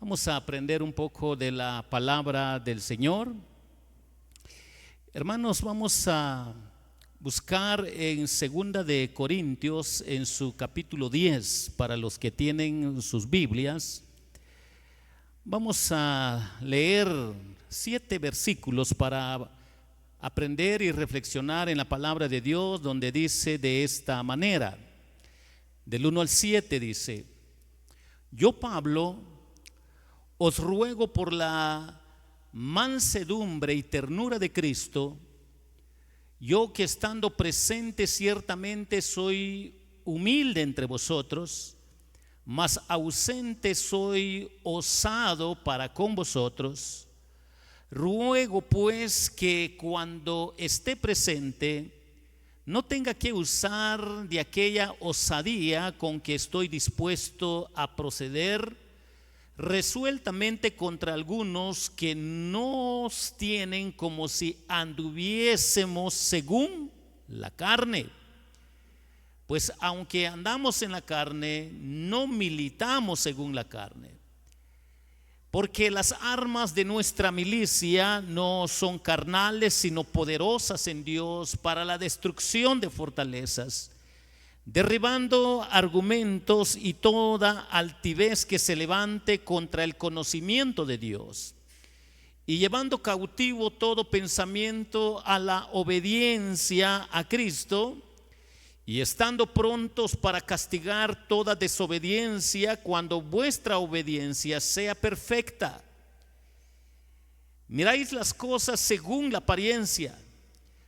Vamos a aprender un poco de la palabra del Señor. Hermanos, vamos a buscar en Segunda de Corintios, en su capítulo 10, para los que tienen sus Biblias. Vamos a leer 7 versículos para aprender y reflexionar en la palabra de Dios, donde dice de esta manera, del 1 al 7 dice: Yo, Pablo, os ruego por la mansedumbre y ternura de Cristo, yo que estando presente ciertamente soy humilde entre vosotros, mas ausente soy osado para con vosotros. Ruego pues que cuando esté presente no tenga que usar de aquella osadía con que estoy dispuesto a proceder resueltamente contra algunos que nos tienen como si anduviésemos según la carne. Pues aunque andamos en la carne, no militamos según la carne. Porque las armas de nuestra milicia no son carnales, sino poderosas en Dios para la destrucción de fortalezas, derribando argumentos y toda altivez que se levante contra el conocimiento de Dios, y llevando cautivo todo pensamiento a la obediencia a Cristo, y estando prontos para castigar toda desobediencia cuando vuestra obediencia sea perfecta. Miráis las cosas según la apariencia.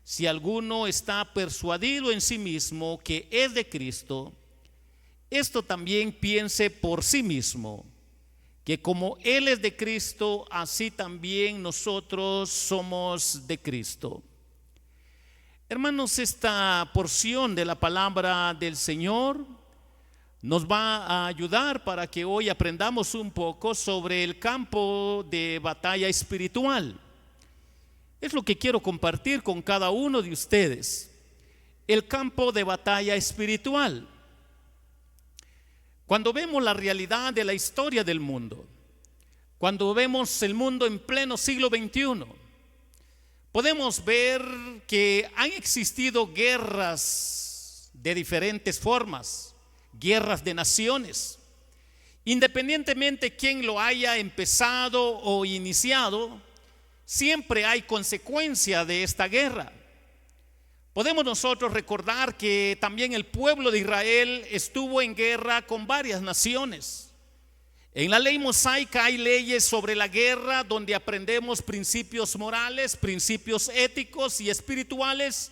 Si alguno está persuadido en sí mismo que es de Cristo, esto también piense por sí mismo, que como Él es de Cristo, así también nosotros somos de Cristo. Hermanos, esta porción de la palabra del Señor nos va a ayudar para que hoy aprendamos un poco sobre el campo de batalla espiritual. Es lo que quiero compartir con cada uno de ustedes, el campo de batalla espiritual. Cuando vemos la realidad de la historia del mundo, cuando vemos el mundo en pleno siglo XXI, podemos ver que han existido guerras de diferentes formas, guerras de naciones. Independientemente quién lo haya empezado o iniciado, siempre hay consecuencia de esta guerra. Podemos nosotros recordar que también el pueblo de Israel estuvo en guerra con varias naciones. En la ley mosaica hay leyes sobre la guerra donde aprendemos principios morales, principios éticos y espirituales,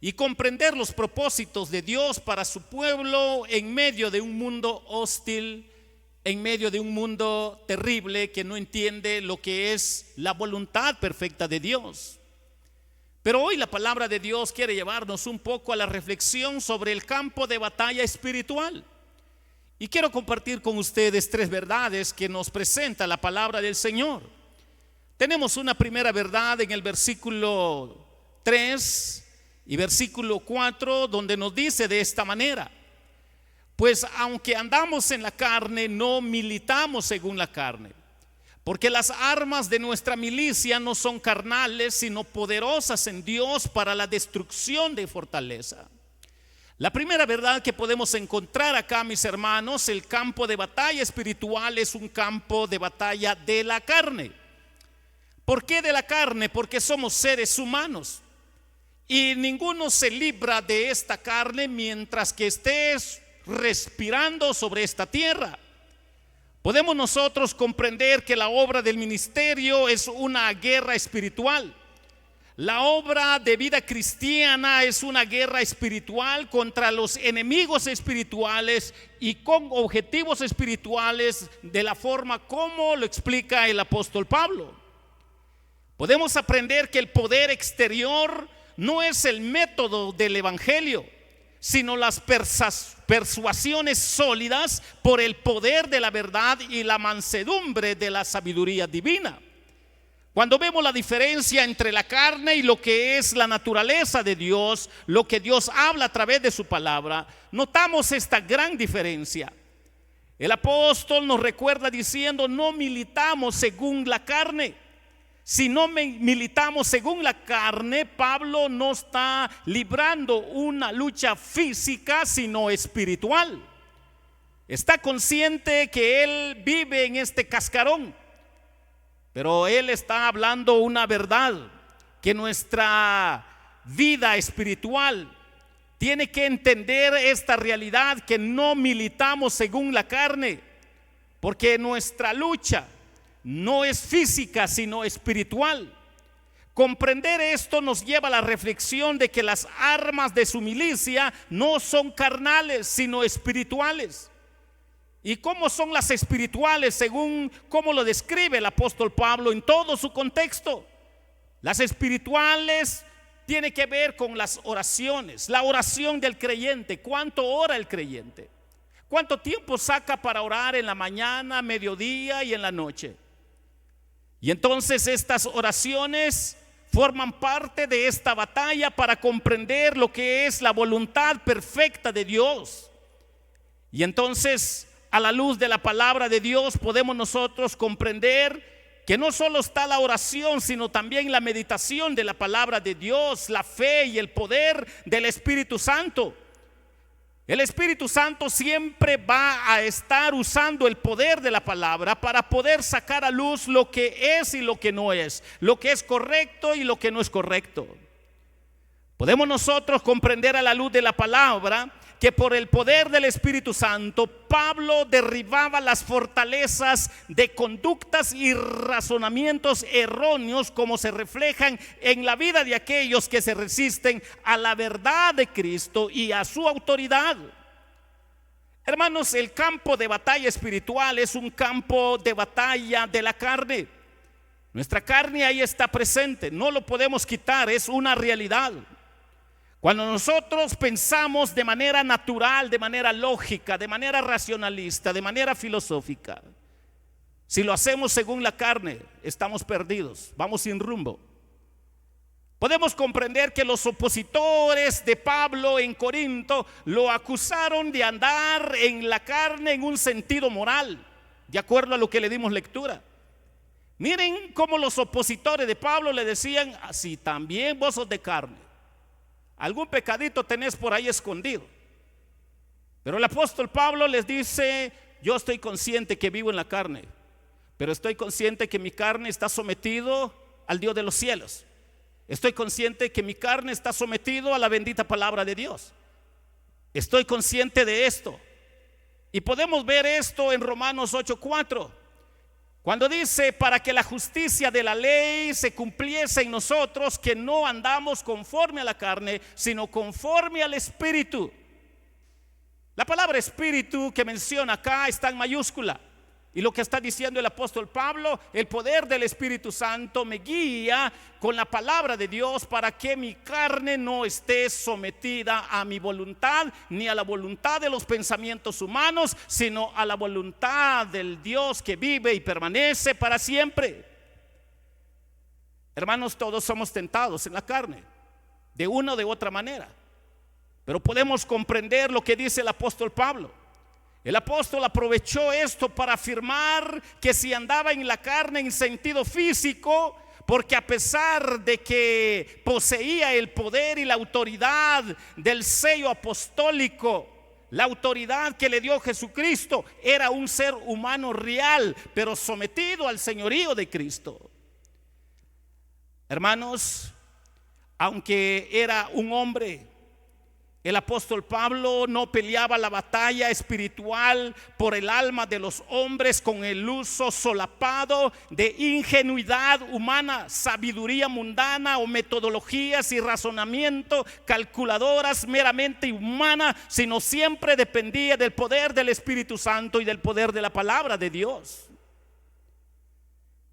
y comprender los propósitos de Dios para su pueblo en medio de un mundo hostil, en medio de un mundo terrible que no entiende lo que es la voluntad perfecta de Dios. Pero hoy la palabra de Dios quiere llevarnos un poco a la reflexión sobre el campo de batalla espiritual. Y quiero compartir con ustedes 3 verdades que nos presenta la palabra del Señor. Tenemos una primera verdad en el versículo 3 y versículo 4, donde nos dice de esta manera: Pues aunque andamos en la carne, no militamos según la carne, porque las armas de nuestra milicia no son carnales, sino poderosas en Dios para la destrucción de fortaleza. La primera verdad que podemos encontrar acá, mis hermanos, el campo de batalla espiritual es un campo de batalla de la carne. ¿Por qué de la carne? Porque somos seres humanos y ninguno se libra de esta carne mientras que estés respirando sobre esta tierra. Podemos nosotros comprender que la obra del ministerio es una guerra espiritual. La obra de vida cristiana es una guerra espiritual contra los enemigos espirituales y con objetivos espirituales, de la forma como lo explica el apóstol Pablo. Podemos aprender que el poder exterior no es el método del evangelio, sino las persuasiones sólidas por el poder de la verdad y la mansedumbre de la sabiduría divina. Cuando vemos la diferencia entre la carne y lo que es la naturaleza de Dios, lo que Dios habla a través de su palabra, notamos esta gran diferencia. El apóstol nos recuerda diciendo: no militamos según la carne. Si no militamos según la carne, Pablo no está librando una lucha física, sino espiritual. Está consciente que él vive en este cascarón, pero él está hablando una verdad, que nuestra vida espiritual tiene que entender esta realidad, que no militamos según la carne, porque nuestra lucha no es física, sino espiritual. Comprender esto nos lleva a la reflexión de que las armas de su milicia no son carnales, sino espirituales. ¿Y cómo son las espirituales según cómo lo describe el apóstol Pablo en todo su contexto? Las espirituales tienen que ver con las oraciones, la oración del creyente. ¿Cuánto ora el creyente? ¿Cuánto tiempo saca para orar en la mañana, mediodía y en la noche? Y entonces estas oraciones forman parte de esta batalla para comprender lo que es la voluntad perfecta de Dios. Y entonces, a la luz de la palabra de Dios, podemos nosotros comprender que no solo está la oración, sino también la meditación de la palabra de Dios, la fe y el poder del Espíritu Santo. El Espíritu Santo siempre va a estar usando el poder de la palabra para poder sacar a luz lo que es y lo que no es, lo que es correcto y lo que no es correcto. Podemos nosotros comprender a la luz de la palabra que por el poder del Espíritu Santo, Pablo derribaba las fortalezas de conductas y razonamientos erróneos, como se reflejan en la vida de aquellos que se resisten a la verdad de Cristo y a su autoridad. Hermanos, el campo de batalla espiritual es un campo de batalla de la carne. Nuestra carne ahí está presente, no lo podemos quitar, es una realidad. Cuando nosotros pensamos de manera natural, de manera lógica, de manera racionalista, de manera filosófica, si lo hacemos según la carne, estamos perdidos, vamos sin rumbo. Podemos comprender que los opositores de Pablo en Corinto lo acusaron de andar en la carne en un sentido moral, de acuerdo a lo que le dimos lectura. Miren cómo los opositores de Pablo le decían: así también vos sos de carne. Algún pecadito tenés por ahí escondido. Pero el apóstol Pablo les dice: yo estoy consciente que vivo en la carne, pero estoy consciente que mi carne está sometido al Dios de los cielos. Estoy consciente que mi carne está sometido a la bendita palabra de Dios. Estoy consciente de esto. Y podemos ver esto en Romanos 8:4. Cuando dice: para que la justicia de la ley se cumpliese en nosotros, que no andamos conforme a la carne, sino conforme al Espíritu. La palabra Espíritu que menciona acá está en mayúscula. Y lo que está diciendo el apóstol Pablo: el poder del Espíritu Santo me guía con la palabra de Dios para que mi carne no esté sometida a mi voluntad, ni a la voluntad de los pensamientos humanos, sino a la voluntad del Dios que vive y permanece para siempre. Hermanos, todos somos tentados en la carne, de una o de otra manera. Pero podemos comprender lo que dice el apóstol Pablo. El apóstol aprovechó esto para afirmar que si andaba en la carne en sentido físico, porque a pesar de que poseía el poder y la autoridad del sello apostólico, la autoridad que le dio Jesucristo, era un ser humano real, pero sometido al señorío de Cristo. Hermanos, aunque era un hombre, el apóstol Pablo no peleaba la batalla espiritual por el alma de los hombres con el uso solapado de ingenuidad humana, sabiduría mundana o metodologías y razonamiento, calculadoras meramente humanas, sino siempre dependía del poder del Espíritu Santo y del poder de la palabra de Dios.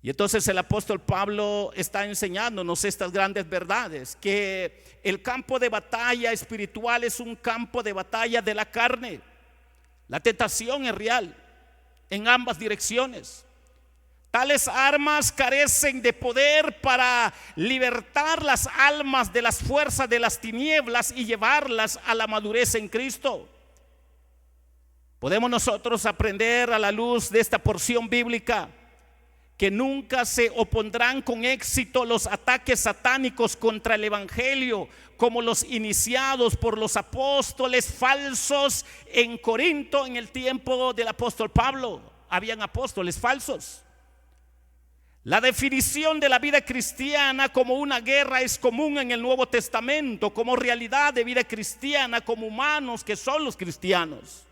Y entonces el apóstol Pablo está enseñándonos estas grandes verdades, que el campo de batalla espiritual es un campo de batalla de la carne. La tentación es real en ambas direcciones. Tales armas carecen de poder para libertar las almas de las fuerzas de las tinieblas y llevarlas a la madurez en Cristo. Podemos nosotros aprender a la luz de esta porción bíblica que nunca se opondrán con éxito los ataques satánicos contra el evangelio, como los iniciados por los apóstoles falsos en Corinto en el tiempo del apóstol Pablo. Habían apóstoles falsos. La definición de la vida cristiana como una guerra es común en el Nuevo Testamento, como realidad de vida cristiana, como humanos que son los cristianos.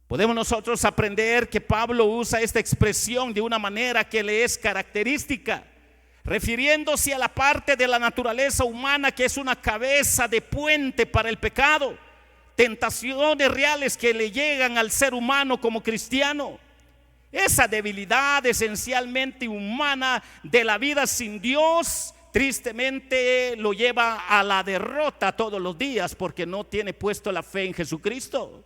Podemos nosotros aprender que Pablo usa esta expresión de una manera que le es característica, refiriéndose a la parte de la naturaleza humana que es una cabeza de puente para el pecado, tentaciones reales que le llegan al ser humano como cristiano. Esa debilidad esencialmente humana de la vida sin Dios, tristemente lo lleva a la derrota todos los días porque no tiene puesto la fe en Jesucristo.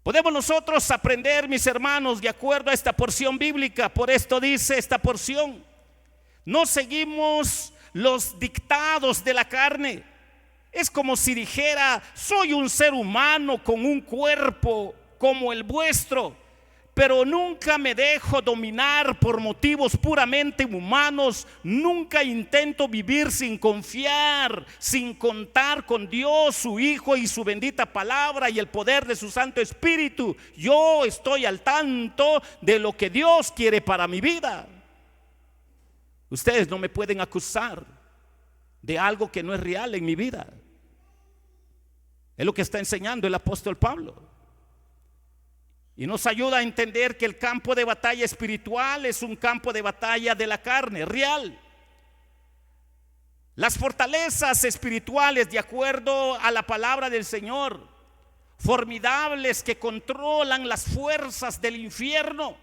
Podemos nosotros aprender, mis hermanos, de acuerdo a esta porción bíblica. Por esto dice esta porción: no seguimos los dictados de la carne. Es como si dijera: soy un ser humano con un cuerpo como el vuestro, pero nunca me dejo dominar por motivos puramente humanos. Nunca intento vivir sin confiar, sin contar con Dios, su Hijo y su bendita palabra y el poder de su Santo Espíritu. Yo estoy al tanto de lo que Dios quiere para mi vida. Ustedes no me pueden acusar de algo que no es real en mi vida. Es lo que está enseñando el apóstol Pablo. Y nos ayuda a entender que el campo de batalla espiritual es un campo de batalla de la carne, real. Las fortalezas espirituales, de acuerdo a la palabra del Señor, formidables que controlan las fuerzas del infierno,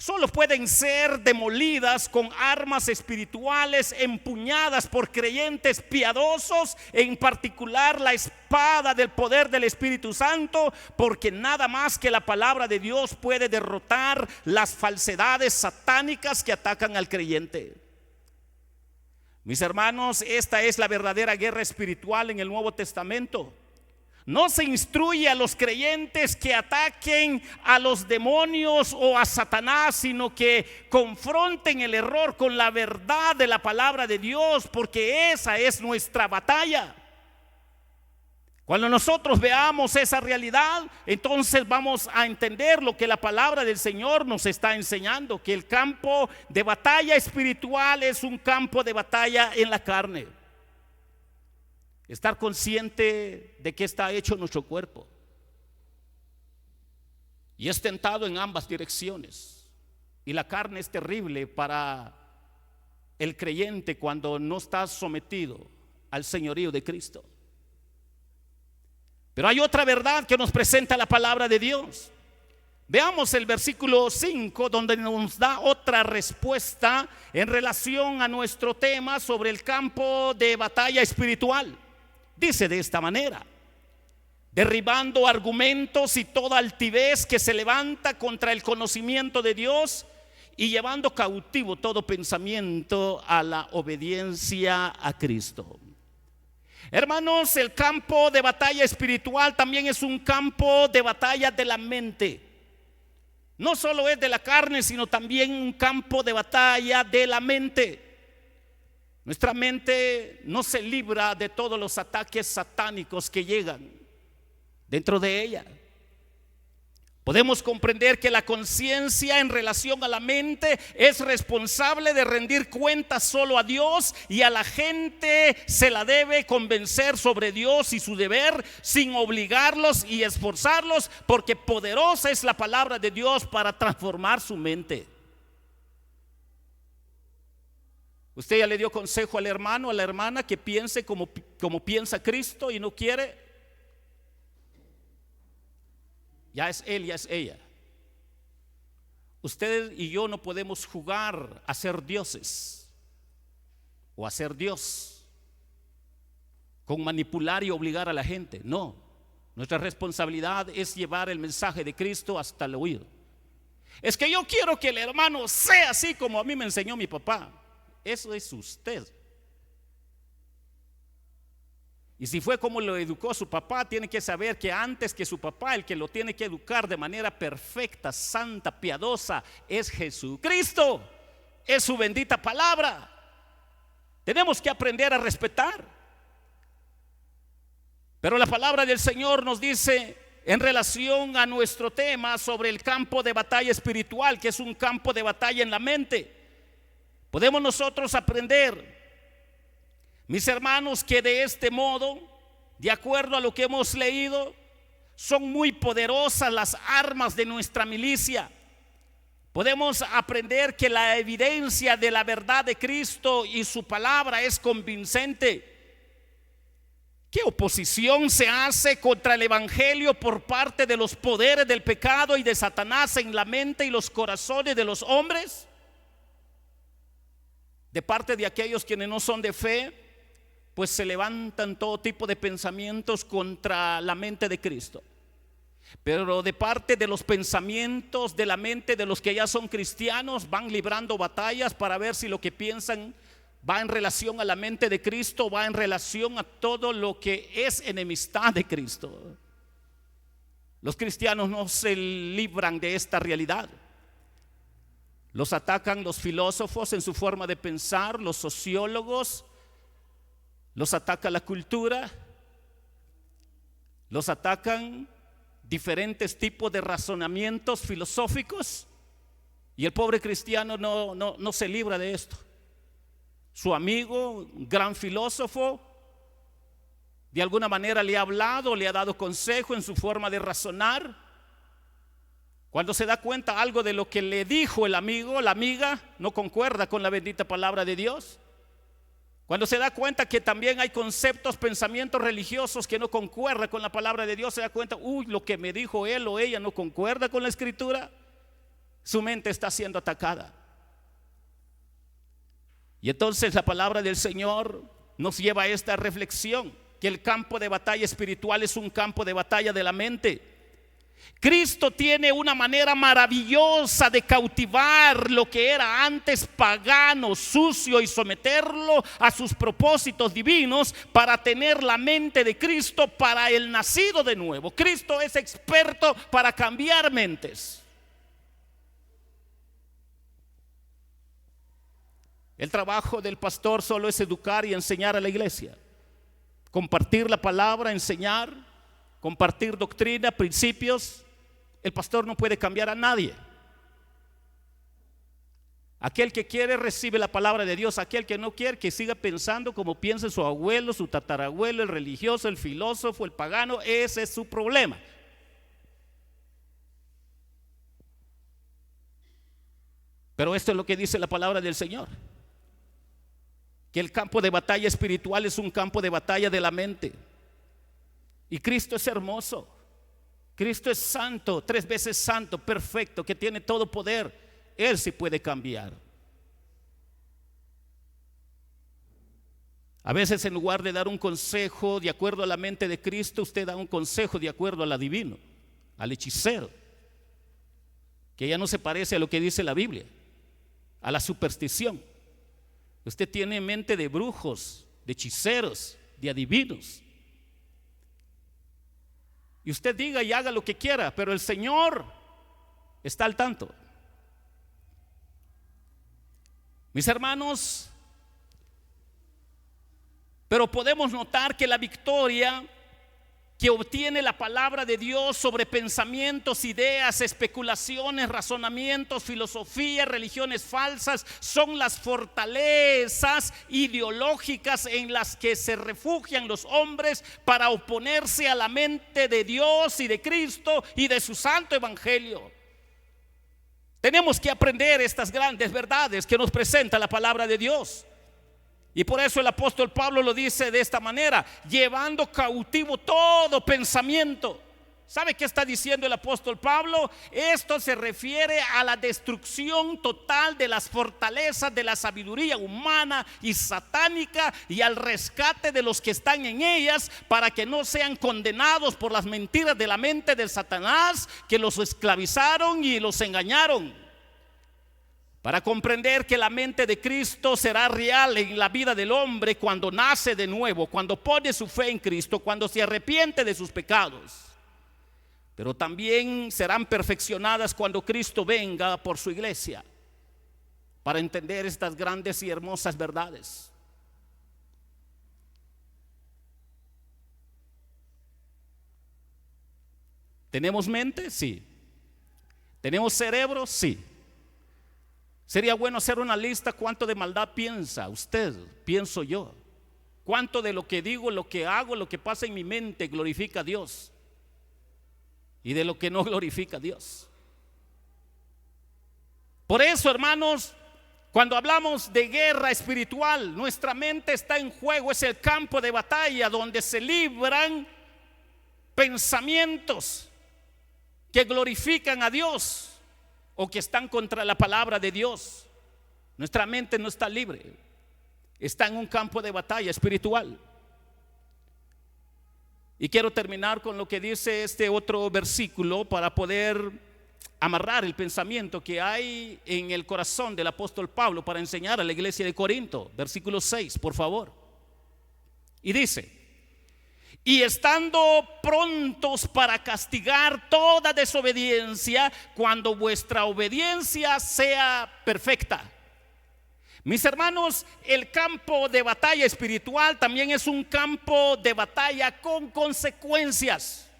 solo pueden ser demolidas con armas espirituales empuñadas por creyentes piadosos, en particular la espada del poder del Espíritu Santo, porque nada más que la palabra de Dios puede derrotar las falsedades satánicas que atacan al creyente. Mis hermanos, esta es la verdadera guerra espiritual en el Nuevo Testamento. No se instruye a los creyentes que ataquen a los demonios o a Satanás, sino que confronten el error con la verdad de la palabra de Dios, porque esa es nuestra batalla. Cuando nosotros veamos esa realidad, entonces vamos a entender lo que la palabra del Señor nos está enseñando, que el campo de batalla espiritual es un campo de batalla en la carne. Estar consciente de que está hecho nuestro cuerpo y es tentado en ambas direcciones, y la carne es terrible para el creyente cuando no está sometido al señorío de Cristo. Pero hay otra verdad que nos presenta la palabra de Dios. Veamos el versículo 5, donde nos da otra respuesta en relación a nuestro tema sobre el campo de batalla espiritual. Dice de esta manera: derribando argumentos y toda altivez que se levanta contra el conocimiento de Dios, y llevando cautivo todo pensamiento a la obediencia a Cristo. Hermanos, el campo de batalla espiritual también es un campo de batalla de la mente. No solo es de la carne, sino también un campo de batalla de la mente. Nuestra mente no se libra de todos los ataques satánicos que llegan dentro de ella. Podemos comprender que la conciencia en relación a la mente es responsable de rendir cuentas solo a Dios, y a la gente se la debe convencer sobre Dios y su deber sin obligarlos y esforzarlos, porque poderosa es la palabra de Dios para transformar su mente. Usted ya le dio consejo al hermano, a la hermana, que piense como piensa Cristo, y no quiere. Ya es él, ya es ella. Usted y yo no podemos jugar a ser dioses o a ser Dios con manipular y obligar a la gente. No, nuestra responsabilidad es llevar el mensaje de Cristo hasta el oído. Es que yo quiero que el hermano sea así como a mí me enseñó mi papá. Eso es usted. Y si fue como lo educó su papá, tiene que saber que antes que su papá, el que lo tiene que educar de manera perfecta, santa, piadosa, es Jesucristo. Es su bendita palabra. Tenemos que aprender a respetar. Pero la palabra del Señor nos dice, en relación a nuestro tema sobre el campo de batalla espiritual, que es un campo de batalla en la mente, podemos nosotros aprender, mis hermanos, que de este modo, de acuerdo a lo que hemos leído, son muy poderosas las armas de nuestra milicia. Podemos aprender que la evidencia de la verdad de Cristo y su palabra es convincente. ¿Qué oposición se hace contra el evangelio por parte de los poderes del pecado y de Satanás en la mente y los corazones de los hombres? De parte de aquellos quienes no son de fe, pues se levantan todo tipo de pensamientos contra la mente de Cristo. Pero de parte de los pensamientos de la mente de los que ya son cristianos, van librando batallas para ver si lo que piensan va en relación a la mente de Cristo, va en relación a todo lo que es enemistad de Cristo. Los cristianos no se libran de esta realidad. Los atacan los filósofos en su forma de pensar, los sociólogos, los ataca la cultura, los atacan diferentes tipos de razonamientos filosóficos, y el pobre cristiano no se libra de esto. Su amigo, un gran filósofo, de alguna manera le ha hablado, le ha dado consejo en su forma de razonar. Cuando se da cuenta algo de lo que le dijo el amigo, la amiga, no concuerda con la bendita palabra de Dios. Cuando se da cuenta que también hay conceptos, pensamientos religiosos que no concuerdan con la palabra de Dios, se da cuenta, lo que me dijo él o ella no concuerda con la escritura. Su mente está siendo atacada. Y entonces la palabra del Señor nos lleva a esta reflexión, que el campo de batalla espiritual es un campo de batalla de la mente. Cristo tiene una manera maravillosa de cautivar lo que era antes pagano, sucio, y someterlo a sus propósitos divinos para tener la mente de Cristo para el nacido de nuevo. Cristo es experto para cambiar mentes. El trabajo del pastor solo es educar y enseñar a la iglesia, compartir la palabra, enseñar, compartir doctrina, principios. El pastor no puede cambiar a nadie. Aquel que quiere recibe la palabra de Dios, aquel que no quiere, que siga pensando como piensa su abuelo, su tatarabuelo, el religioso, el filósofo, el pagano. Ese es su problema. Pero esto es lo que dice la palabra del Señor, que el campo de batalla espiritual es un campo de batalla de la mente. Y Cristo es hermoso, Cristo es santo, 3 veces santo, perfecto, que tiene todo poder. Él sí puede cambiar. A veces, en lugar de dar un consejo de acuerdo a la mente de Cristo, usted da un consejo de acuerdo al adivino, al hechicero, que ya no se parece a lo que dice la Biblia, a la superstición. Usted tiene mente de brujos, de hechiceros, de adivinos. Y usted diga y haga lo que quiera, pero el Señor está al tanto. Mis hermanos, pero podemos notar que la victoria que obtiene la palabra de Dios sobre pensamientos, ideas, especulaciones, razonamientos, filosofías, religiones falsas, son las fortalezas ideológicas en las que se refugian los hombres para oponerse a la mente de Dios y de Cristo y de su santo evangelio. Tenemos que aprender estas grandes verdades que nos presenta la palabra de Dios. Y por eso el apóstol Pablo lo dice de esta manera: llevando cautivo todo pensamiento. ¿Sabe qué está diciendo el apóstol Pablo? Esto se refiere a la destrucción total de las fortalezas de la sabiduría humana y satánica, y al rescate de los que están en ellas, para que no sean condenados por las mentiras de la mente de Satanás, que los esclavizaron y los engañaron. para comprender que la mente de Cristo será real en la vida del hombre cuando nace de nuevo, cuando pone su fe en Cristo, cuando se arrepiente de sus pecados. Pero también serán perfeccionadas cuando Cristo venga por su iglesia, para entender estas grandes y hermosas verdades. ¿Tenemos mente? Sí. ¿Tenemos cerebro? Sí. Sería bueno hacer una lista. ¿Cuánto de maldad piensa usted? Pienso yo. ¿Cuánto de lo que digo, lo que hago, lo que pasa en mi mente glorifica a Dios? Y de lo que no glorifica a Dios. Por eso, hermanos, cuando hablamos de guerra espiritual, nuestra mente está en juego. Es el campo de batalla donde se libran pensamientos que glorifican a Dios o que están contra la palabra de Dios. Nuestra mente no está libre, está en un campo de batalla espiritual. Y quiero terminar con lo que dice este otro versículo para poder amarrar el pensamiento que hay en el corazón del apóstol Pablo para enseñar a la iglesia de Corinto. Versículo 6, por favor. Y dice: y estando prontos para castigar toda desobediencia cuando vuestra obediencia sea perfecta. Mis hermanos, el campo de batalla espiritual también es un campo de batalla con consecuencias.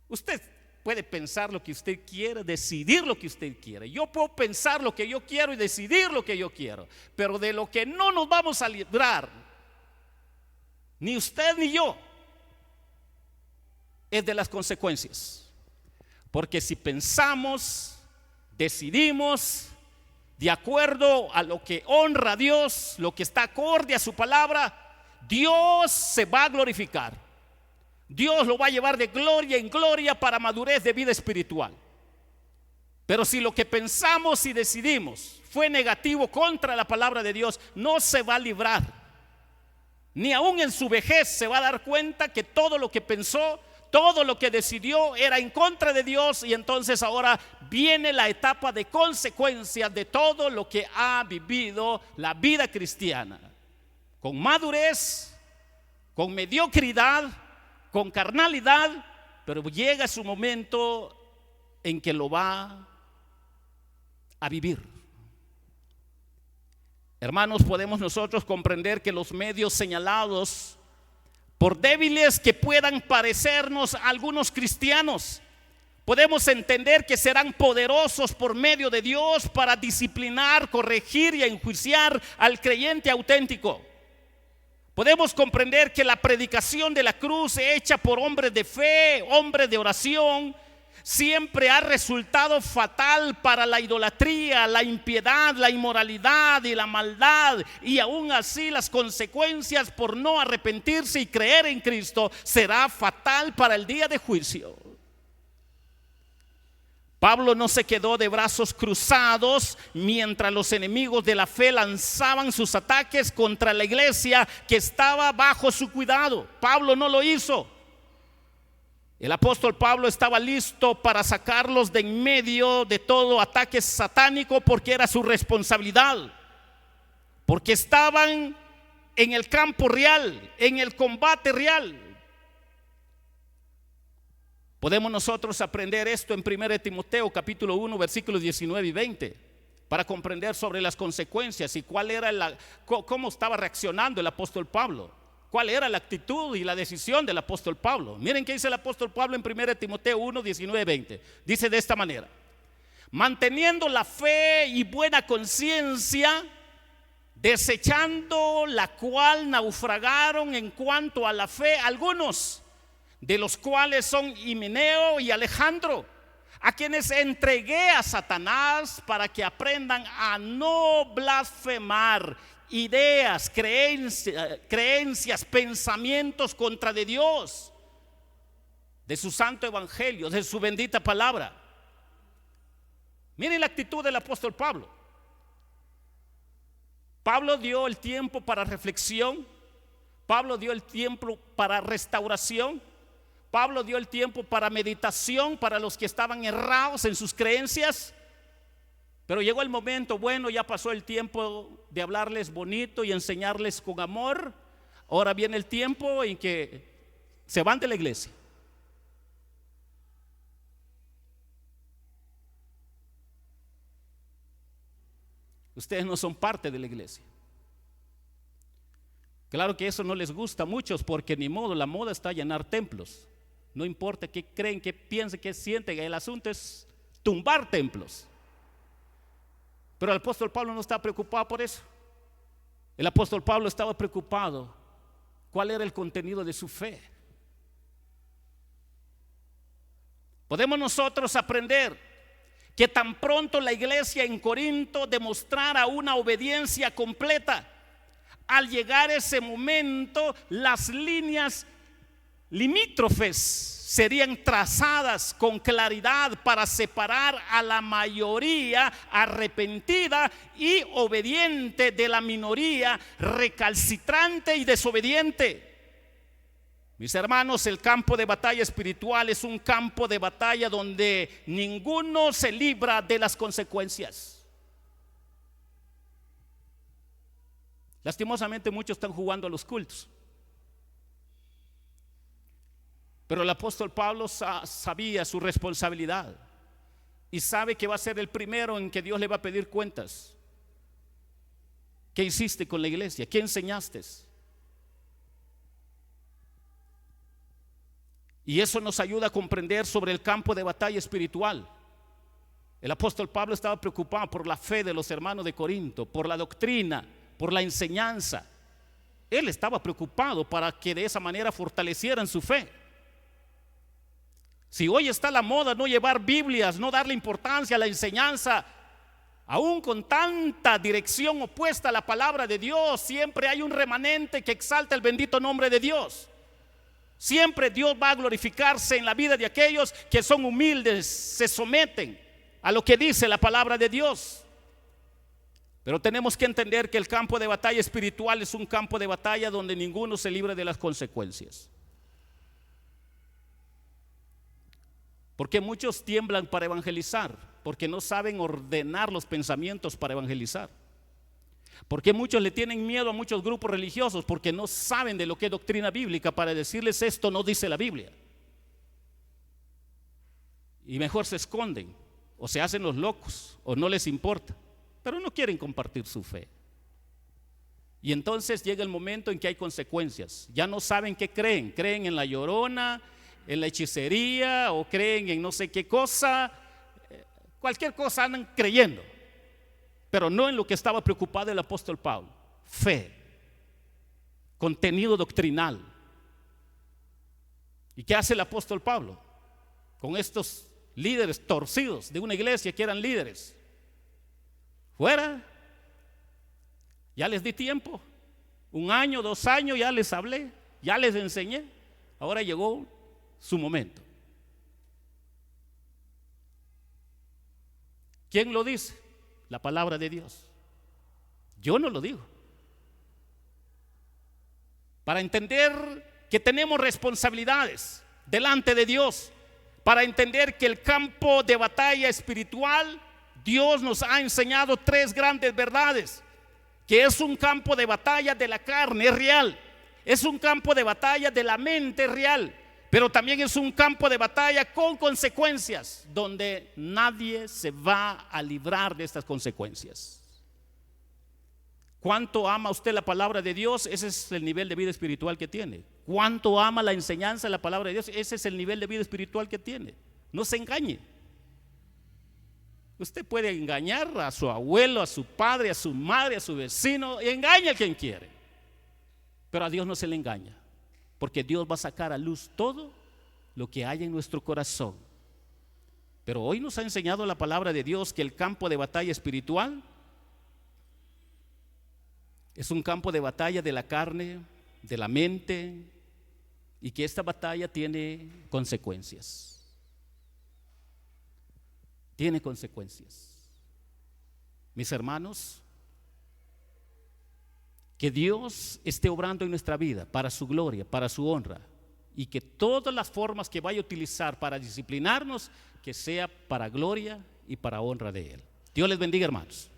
Usted puede pensar lo que usted quiera, decidir lo que usted quiere. Yo puedo pensar lo que yo quiero y decidir lo que yo quiero, pero de lo que no nos vamos a librar, ni usted ni yo, es de las consecuencias. Porque si pensamos, decidimos de acuerdo a lo que honra a Dios, lo que está acorde a su palabra, Dios se va a glorificar. Dios lo va a llevar de gloria en gloria para madurez de vida espiritual. Pero si lo que pensamos y decidimos fue negativo contra la palabra de Dios, no se va a librar. Ni aún en su vejez se va a dar cuenta que todo lo que pensó, todo lo que decidió era en contra de Dios. Y entonces ahora viene la etapa de consecuencias de todo lo que ha vivido la vida cristiana. Con madurez, con mediocridad, con carnalidad, pero llega su momento en que lo va a vivir. Hermanos, podemos nosotros comprender que los medios señalados, por débiles que puedan parecernos a algunos cristianos, podemos entender que serán poderosos por medio de Dios para disciplinar, corregir y enjuiciar al creyente auténtico. Podemos comprender que la predicación de la cruz hecha por hombres de fe, hombres de oración, siempre ha resultado fatal para la idolatría, la impiedad, la inmoralidad y la maldad. Y aún así las consecuencias por no arrepentirse y creer en Cristo será fatal para el día de juicio. Pablo no se quedó de brazos cruzados mientras los enemigos de la fe lanzaban sus ataques contra la iglesia que estaba bajo su cuidado. Pablo no lo hizo. El apóstol Pablo estaba listo para sacarlos de en medio de todo ataque satánico, porque era su responsabilidad, porque estaban en el campo real, en el combate real. Podemos nosotros aprender esto en 1 Timoteo capítulo 1 versículos 19 y 20 para comprender sobre las consecuencias y cómo estaba reaccionando el apóstol Pablo. ¿Cuál era la actitud y la decisión del apóstol Pablo? Miren qué dice el apóstol Pablo en 1 Timoteo 1, 19, 20. Dice de esta manera: manteniendo la fe y buena conciencia, desechando la cual naufragaron en cuanto a la fe algunos, de los cuales son Himeneo y Alejandro, a quienes entregué a Satanás para que aprendan a no blasfemar ideas, creencias, pensamientos contra de Dios, de su santo evangelio, de su bendita palabra. Miren la actitud del apóstol Pablo. Pablo dio el tiempo para reflexión. Pablo dio el tiempo para restauración. Pablo dio el tiempo para meditación para los que estaban errados en sus creencias. Pero llegó el momento, bueno, ya pasó el tiempo de hablarles bonito y enseñarles con amor. Ahora viene el tiempo en que se van de la iglesia. Ustedes no son parte de la iglesia. Claro que eso no les gusta a muchos, porque ni modo, la moda está a llenar templos. No importa qué creen, qué piensen, qué sienten, el asunto es tumbar templos. Pero el apóstol Pablo no está preocupado por eso. El apóstol Pablo estaba preocupado cuál era el contenido de su fe. Podemos nosotros aprender que tan pronto la iglesia en Corinto demostrara una obediencia completa, al llegar ese momento las líneas limítrofes serían trazadas con claridad para separar a la mayoría arrepentida y obediente de la minoría recalcitrante y desobediente. Mis hermanos, el campo de batalla espiritual es un campo de batalla donde ninguno se libra de las consecuencias. Lastimosamente muchos están jugando a los cultos. Pero el apóstol Pablo sabía su responsabilidad y sabe que va a ser el primero en que Dios le va a pedir cuentas. ¿Qué hiciste con la iglesia? ¿Qué enseñaste? Y eso nos ayuda a comprender sobre el campo de batalla espiritual. El apóstol Pablo estaba preocupado por la fe de los hermanos de Corinto, por la doctrina, por la enseñanza. Él estaba preocupado para que de esa manera fortalecieran su fe. Si hoy está la moda no llevar Biblias, no darle importancia a la enseñanza, aún con tanta dirección opuesta a la palabra de Dios, siempre hay un remanente que exalta el bendito nombre de Dios. Siempre Dios va a glorificarse en la vida de aquellos que son humildes, se someten a lo que dice la palabra de Dios. Pero tenemos que entender que el campo de batalla espiritual es un campo de batalla donde ninguno se libre de las consecuencias. Porque muchos tiemblan para evangelizar, porque no saben ordenar los pensamientos para evangelizar. Porque muchos le tienen miedo a muchos grupos religiosos, porque no saben de lo que es doctrina bíblica para decirles esto no dice la Biblia. Y mejor se esconden, o se hacen los locos, o no les importa, pero no quieren compartir su fe. Y entonces llega el momento en que hay consecuencias. Ya no saben qué creen, creen en la llorona, en la hechicería, o creen en no sé qué cosa, cualquier cosa andan creyendo, pero no en lo que estaba preocupado el apóstol Pablo: fe, contenido doctrinal. ¿Y qué hace el apóstol Pablo con estos líderes torcidos de una iglesia que eran líderes? Fuera, ya les di tiempo, 1 año, 2 años, ya les hablé, ya les enseñé, ahora llegó su momento. ¿Quién lo dice? La palabra de Dios. Yo no lo digo. Para entender que tenemos responsabilidades delante de Dios, para entender que el campo de batalla espiritual, Dios nos ha enseñado 3 grandes verdades: que es un campo de batalla de la carne, es real; es un campo de batalla de la mente, real; pero también es un campo de batalla con consecuencias, donde nadie se va a librar de estas consecuencias. ¿Cuánto ama usted la palabra de Dios? Ese es el nivel de vida espiritual que tiene. ¿Cuánto ama la enseñanza de la palabra de Dios? Ese es el nivel de vida espiritual que tiene. No se engañe. Usted puede engañar a su abuelo, a su padre, a su madre, a su vecino, y engaña a quien quiere, pero a Dios no se le engaña, porque Dios va a sacar a luz todo lo que hay en nuestro corazón. Pero hoy nos ha enseñado la palabra de Dios que el campo de batalla espiritual es un campo de batalla de la carne, de la mente, y que esta batalla tiene consecuencias. Tiene consecuencias. Mis hermanos, que Dios esté obrando en nuestra vida para su gloria, para su honra, y que todas las formas que vaya a utilizar para disciplinarnos, que sea para gloria y para honra de Él. Dios les bendiga, hermanos.